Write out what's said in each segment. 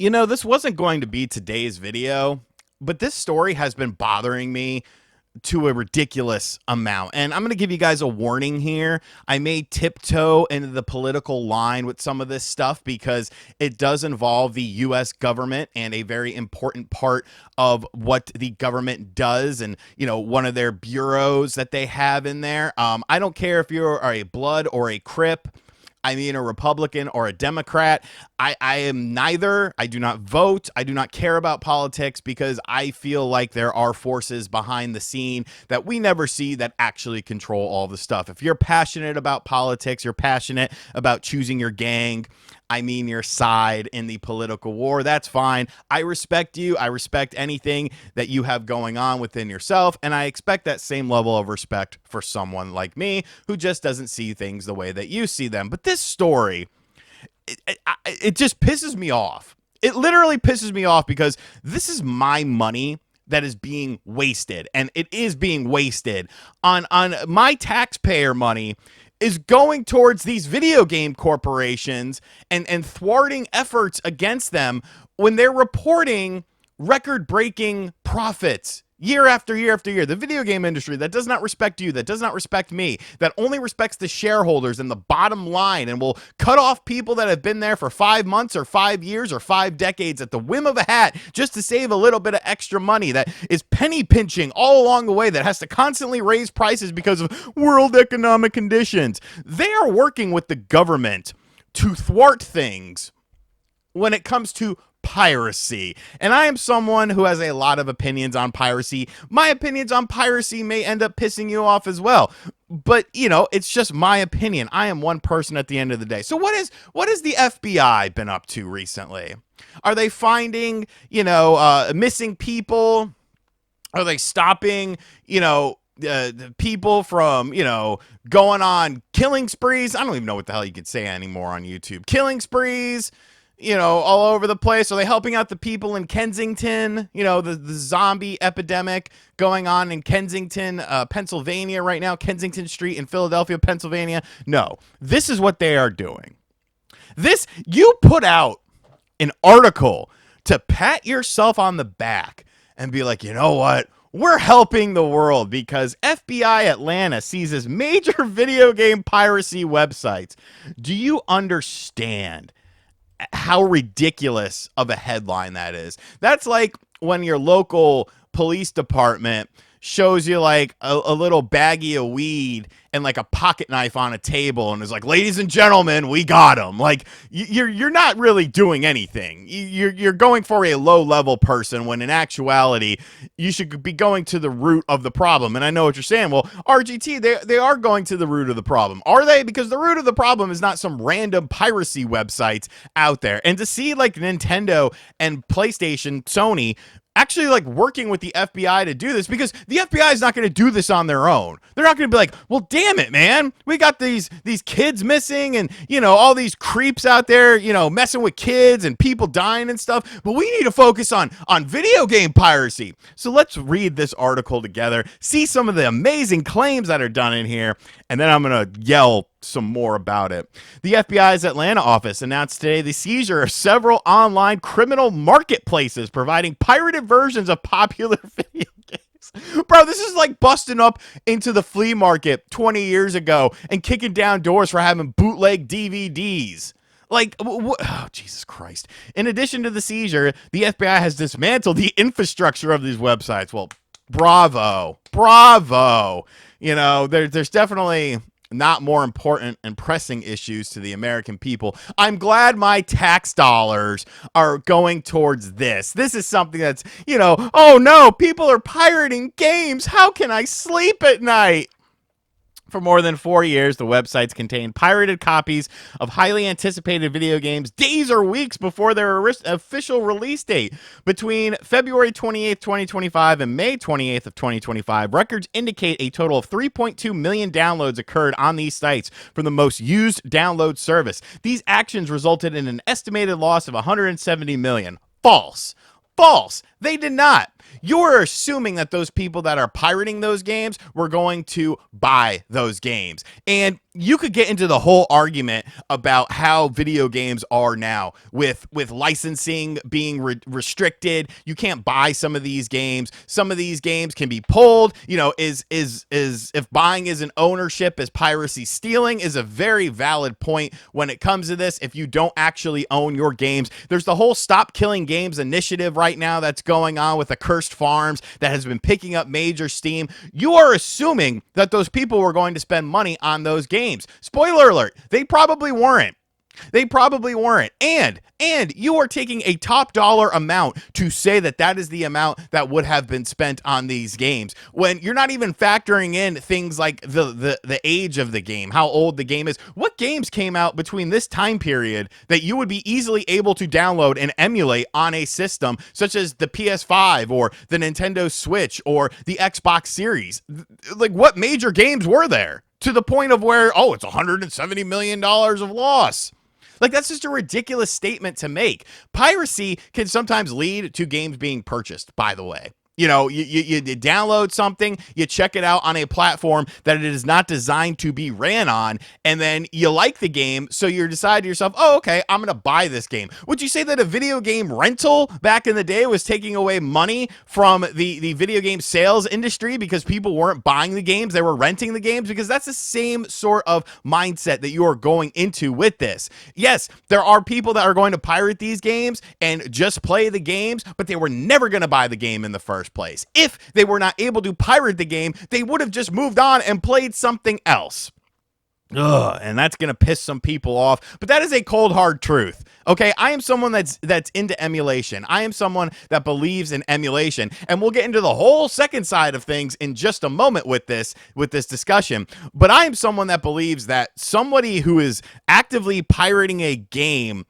You know, this wasn't going to be today's video, but this story has been bothering me to a ridiculous amount. And I'm going to give you guys a warning here. I may tiptoe into the political line with some of this stuff because it does involve the US government and a very important part of what the government does and, one of their bureaus that they have in there. I don't care if you're a Blood or a Crip. I mean, a Republican or a Democrat. I am neither. I do not vote. I do not care about politics because I feel like there are forces behind the scene that we never see that actually control all the stuff. If you're passionate about politics, you're passionate about choosing your gang, I mean your side in the political war, that's fine. I respect you. I respect anything that you have going on within yourself. And I expect that same level of respect for someone like me who just doesn't see things the way that you see them. But this story, it just pisses me off. It literally pisses me off because this is my money that is being wasted, and it is being wasted on my taxpayer money is going towards these video game corporations and thwarting efforts against them when they're reporting record-breaking profits year after year after year. The video game industry that does not respect you, that does not respect me, that only respects the shareholders and the bottom line and will cut off people that have been there for 5 months or 5 years or 5 decades at the whim of a hat just to save a little bit of extra money, that is penny pinching all along the way, that has to constantly raise prices because of world economic conditions. They are working with the government to thwart things when it comes to piracy. And I am someone who has a lot of opinions on piracy. My opinions on piracy may end up pissing you off as well. But, it's just my opinion. I am one person at the end of the day. So what has the FBI been up to recently? Are they finding, missing people? Are they stopping, the people from, going on killing sprees? I don't even know what the hell you could say anymore on YouTube. Killing sprees, all over the place. Are they helping out the people in Kensington? The zombie epidemic going on in Kensington, Pennsylvania right now, Kensington Street in Philadelphia, Pennsylvania. No, this is what they are doing. You put out an article to pat yourself on the back and be like, you know what? We're helping the world because FBI Atlanta seizes major video game piracy websites. Do you understand how ridiculous of a headline that is? That's like when your local police department shows you like a little baggie of weed and like a pocket knife on a table and is like, ladies and gentlemen, we got him. Like you're not really doing anything. You're going for a low level person when in actuality you should be going to the root of the problem. And I know what you're saying. Well, RGT, they are going to the root of the problem. Are they? Because the root of the problem is not some random piracy websites out there. And to see like Nintendo and PlayStation, Sony actually like working with the FBI to do this, because the FBI is not going to do this on their own. They're not going to be like, well, damn it, man, we got these kids missing and, all these creeps out there, messing with kids and people dying and stuff. But we need to focus on video game piracy. So let's read this article together, see some of the amazing claims that are done in here, and then I'm going to yell some more about it. The FBI's Atlanta office announced today the seizure of several online criminal marketplaces providing pirated versions of popular video games. Bro, this is like busting up into the flea market 20 years ago and kicking down doors for having bootleg DVDs. Like, oh, Jesus Christ. In addition to the seizure, the FBI has dismantled the infrastructure of these websites. Well, bravo. There's definitely not more important and pressing issues to the American people. I'm glad my tax dollars are going towards this. This is something that's, oh no, people are pirating games. How can I sleep at night? For more than 4 years, the websites contain pirated copies of highly anticipated video games days or weeks before their official release date. Between February 28th, 2025 and May 28th of 2025, records indicate a total of 3.2 million downloads occurred on these sites from the most used download service. These actions resulted in an estimated loss of 170 million. False. They did not. You're assuming that those people that are pirating those games were going to buy those games. And you could get into the whole argument about how video games are now with licensing being restricted. You can't buy some of these games. Some of these games can be pulled. You know, is if buying is an ownership, is piracy stealing, is a very valid point when it comes to this. If you don't actually own your games, there's the whole Stop Killing Games initiative right now that's going on with the Cursed Farms that has been picking up major steam. You are assuming that those people were going to spend money on those games. Spoiler alert, they probably weren't. They probably weren't. And you are taking a top dollar amount to say that that is the amount that would have been spent on these games when you're not even factoring in things like the age of the game, how old the game is. What games came out between this time period that you would be easily able to download and emulate on a system such as the PS5 or the Nintendo Switch or the Xbox Series? Like, what major games were there to the point of where, oh, it's $170 million of loss? Like, that's just a ridiculous statement to make. Piracy can sometimes lead to games being purchased, by the way. You know, you download something, you check it out on a platform that it is not designed to be ran on, and then you like the game, so you decide to yourself, oh, okay, I'm going to buy this game. Would you say that a video game rental back in the day was taking away money from the video game sales industry because people weren't buying the games, they were renting the games? Because that's the same sort of mindset that you are going into with this. Yes, there are people that are going to pirate these games and just play the games, but they were never going to buy the game in the first place. If they were not able to pirate the game, they would have just moved on and played something else. Ugh, and that's going to piss some people off, but that is a cold hard truth. Okay, I am someone that's into emulation. I am someone that believes in emulation, and we'll get into the whole second side of things in just a moment with this discussion. But I am someone that believes that somebody who is actively pirating a game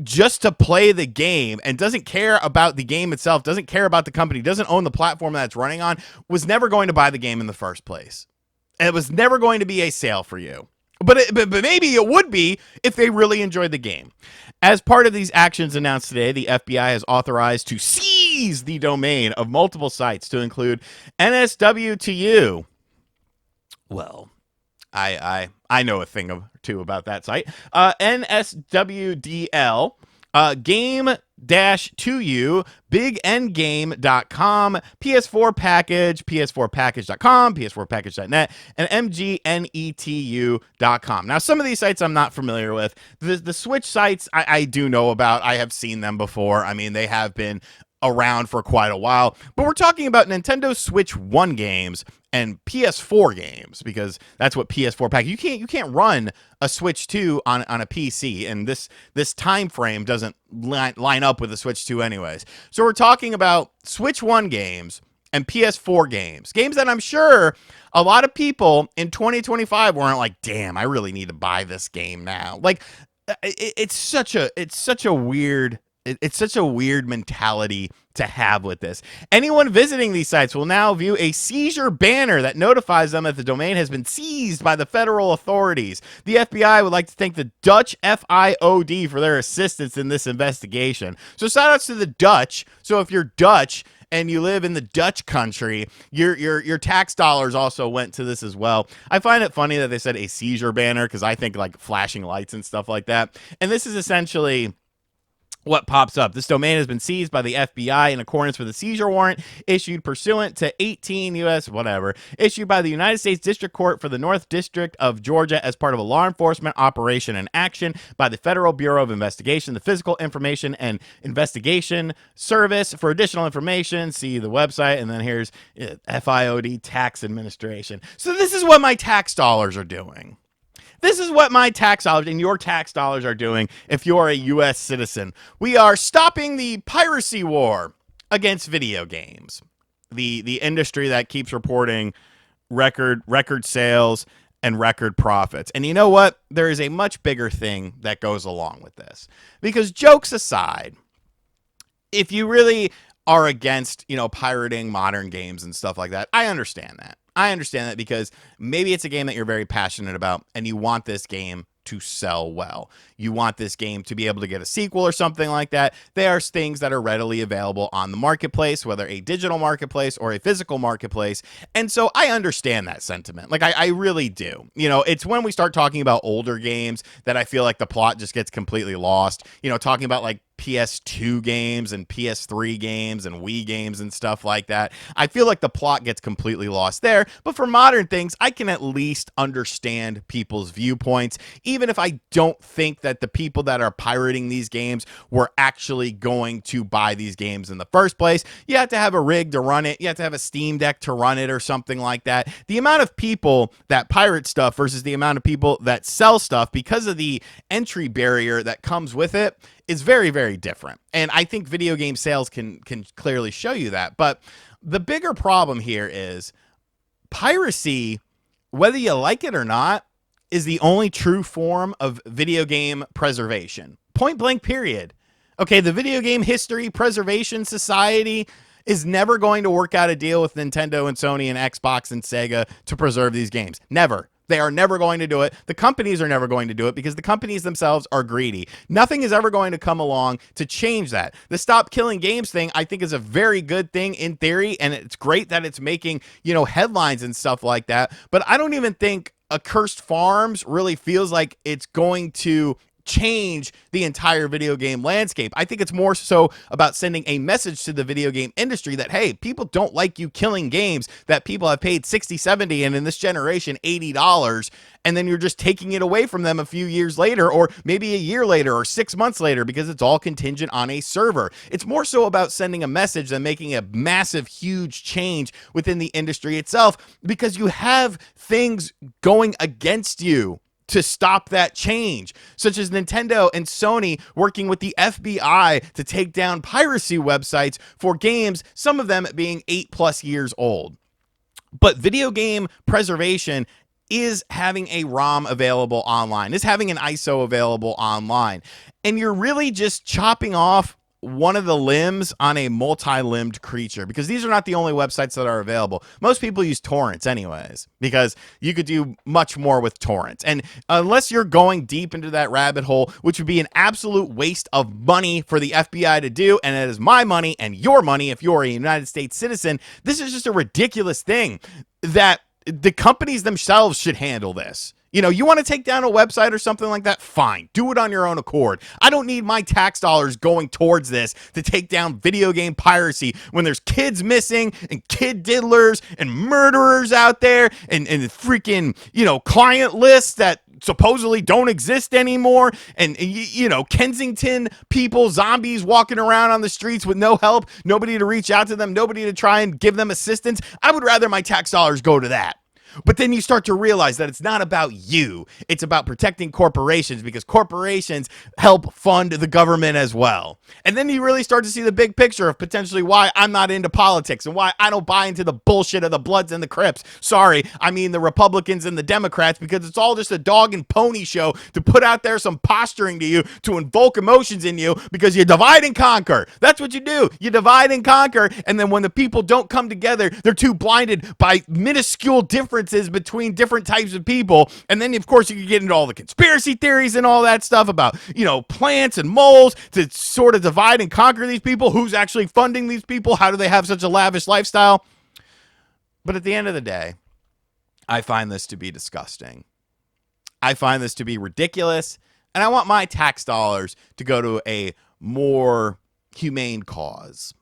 just to play the game and doesn't care about the game itself, doesn't care about the company, doesn't own the platform that it's running on, was never going to buy the game in the first place. And it was never going to be a sale for you. But maybe it would be if they really enjoyed the game. As part of these actions announced today, the FBI has authorized to seize the domain of multiple sites to include NSWTU. Well, I know a thing or two about that site. NSWDL, game-2u, bigndgame.com, PS4 package, ps4package.com, ps4package.net, and mgnetu.com. Now, some of these sites I'm not familiar with. The Switch sites I do know about. I have seen them before. I mean, they have been around for quite a while, but we're talking about Nintendo Switch 1 games and PS4 games, because that's what PS4 pack. You can't run a Switch 2 on a PC, and this time frame doesn't line up with the Switch 2 anyways. So we're talking about Switch 1 games and PS4 games that I'm sure a lot of people in 2025 weren't like, damn, I really need to buy this game now. Like, it's such a weird mentality to have with this. Anyone visiting these sites will now view a seizure banner that notifies them that the domain has been seized by the federal authorities. The FBI would like to thank the Dutch FIOD for their assistance in this investigation. So shout outs to the Dutch. So if you're Dutch and you live in the Dutch country, your tax dollars also went to this as well. I find it funny that they said a seizure banner, because I think like flashing lights and stuff like that. And this is essentially what pops up. This domain has been seized by the FBI in accordance with a seizure warrant issued pursuant to 18 U.S. whatever, issued by the United States District Court for the North District of Georgia as part of a law enforcement operation in action by the Federal Bureau of Investigation, the Physical Information and Investigation Service. For additional information, see the website, and then here's FIOD Tax Administration. So this is what my tax dollars are doing. This is what my tax dollars and your tax dollars are doing if you're a U.S. citizen. We are stopping the piracy war against video games. The industry that keeps reporting record sales and record profits. And you know what? There is a much bigger thing that goes along with this. Because jokes aside, if you really are against, pirating modern games and stuff like that, I understand that. Because maybe it's a game that you're very passionate about and you want this game to sell well. You want this game to be able to get a sequel or something like that. There are things that are readily available on the marketplace, whether a digital marketplace or a physical marketplace. And so I understand that sentiment. Like, I really do. You know, it's when we start talking about older games that I feel like the plot just gets completely lost. You know, talking about like PS2 games and PS3 games and Wii games and stuff like that. I feel like the plot gets completely lost there. But for modern things, I can at least understand people's viewpoints, even if I don't think that the people that are pirating these games were actually going to buy these games in the first place. You have to have a rig to run it. You have to have a Steam Deck to run it or something like that. The amount of people that pirate stuff versus the amount of people that sell stuff, because of the entry barrier that comes with it, is very, very different. And I think video game sales can clearly show you that. But the bigger problem here is piracy, whether you like it or not, is the only true form of video game preservation. Point blank, period. Okay, the Video Game History Preservation Society is never going to work out a deal with Nintendo and Sony and Xbox and Sega to preserve these games. Never. They are never going to do it. The companies are never going to do it because the companies themselves are greedy. Nothing is ever going to come along to change that. The Stop Killing Games thing, I think, is a very good thing in theory, and it's great that it's making, you know, headlines and stuff like that. But I don't even think Accursed Farms really feels like it's going to change the entire video game landscape. I think it's more so about sending a message to the video game industry that, hey, people don't like you killing games that people have paid $60, $70, and in this generation, $80, and then you're just taking it away from them a few years later, or maybe a year later, or 6 months later, because it's all contingent on a server. It's more so about sending a message than making a massive, huge change within the industry itself, because you have things going against you to stop that change, such as Nintendo and Sony working with the FBI to take down piracy websites for games, some of them being 8+ years old. But video game preservation is having a ROM available online, is having an ISO available online, and you're really just chopping off one of the limbs on a multi-limbed creature, because these are not the only websites that are available. Most people use torrents anyways, because you could do much more with torrents. And unless you're going deep into that rabbit hole, which would be an absolute waste of money for the FBI to do, and it is my money and your money if you're a United States citizen, this is just a ridiculous thing that the companies themselves should handle this. You know, you want to take down a website or something like that? Fine. Do it on your own accord. I don't need my tax dollars going towards this to take down video game piracy when there's kids missing and kid diddlers and murderers out there and freaking, you know, client lists that supposedly don't exist anymore, and you know, Kensington people, zombies walking around on the streets with no help, nobody to reach out to them, nobody to try and give them assistance. I would rather my tax dollars go to that. But then you start to realize that it's not about you. It's about protecting corporations, because corporations help fund the government as well. And then you really start to see the big picture of potentially why I'm not into politics and why I don't buy into the bullshit of the Bloods and the Crips. Sorry, I mean the Republicans and the Democrats, because it's all just a dog and pony show to put out there some posturing to you, to invoke emotions in you, because you divide and conquer. That's what you do. You divide and conquer, and then when the people don't come together, they're too blinded by minuscule differences between different types of people. And then, of course, you can get into all the conspiracy theories and all that stuff about, you know, plants and moles to sort of divide and conquer these people. Who's actually funding these people? How do they have such a lavish lifestyle? But at the end of the day, I find this to be disgusting. I find this to be ridiculous. And I want my tax dollars to go to a more humane cause.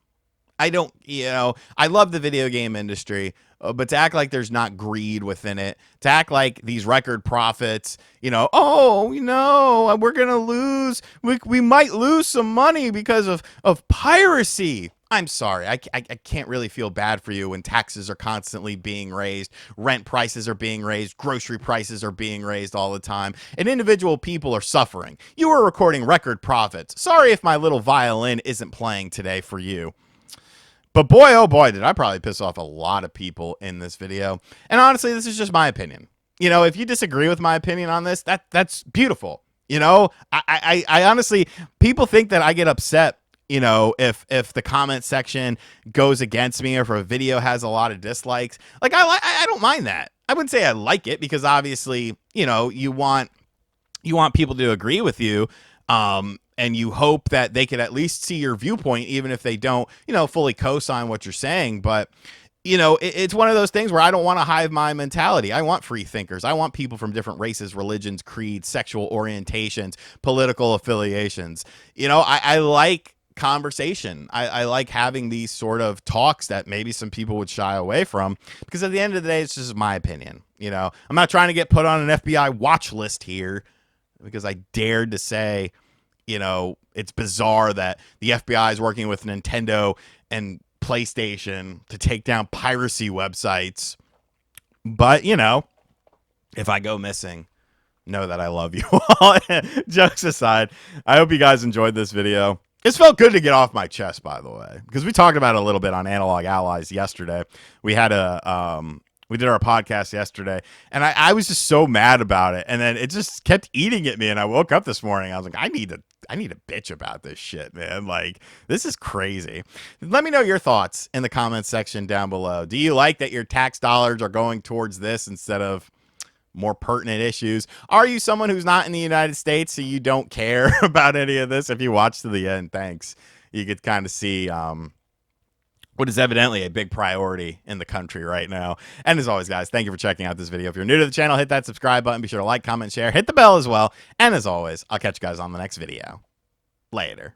I don't, you know, I love the video game industry, but to act like there's not greed within it, to act like these record profits, you know, oh, you know, we're going to lose, we might lose some money because of piracy. I'm sorry, I can't really feel bad for you when taxes are constantly being raised, rent prices are being raised, grocery prices are being raised all the time, and individual people are suffering. You are recording record profits. Sorry if my little violin isn't playing today for you. But boy, oh boy, did I probably piss off a lot of people in this video. And honestly, this is just my opinion. You know, if you disagree with my opinion on this, that's beautiful. You know, I honestly, people think that I get upset, you know, if the comment section goes against me, or if a video has a lot of dislikes. Like, I don't mind that. I wouldn't say I like it, because obviously, you know, you want You want people to agree with you. And you hope that they could at least see your viewpoint, even if they don't, fully co-sign what you're saying. But it's one of those things where I don't want a hive mind mentality. I want free thinkers. I want people from different races, religions, creeds, sexual orientations, political affiliations. I like conversation. I like having these sort of talks that maybe some people would shy away from, because at the end of the day, it's just my opinion. I'm not trying to get put on an FBI watch list here, because I dared to say, it's bizarre that the FBI is working with Nintendo and PlayStation to take down piracy websites. But, if I go missing, know that I love you all. Jokes aside, I hope you guys enjoyed this video. This felt good to get off my chest, by the way, because we talked about it a little bit on Analog Allies yesterday. We did our podcast yesterday, and I was just so mad about it, and then it just kept eating at me. And I woke up this morning, I was like, I need to bitch about this shit, man. Like, this is crazy. Let me know your thoughts in the comments section down below. Do you like that your tax dollars are going towards this instead of more pertinent issues? Are you someone who's not in the United States, so you don't care about any of this? If you watch to the end, thanks. You could kind of see what is evidently a big priority in the country right now. And as always, guys, thank you for checking out this video. If you're new to the channel, hit that subscribe button. Be sure to like, comment, share, hit the bell as well. And as always, I'll catch you guys on the next video. Later.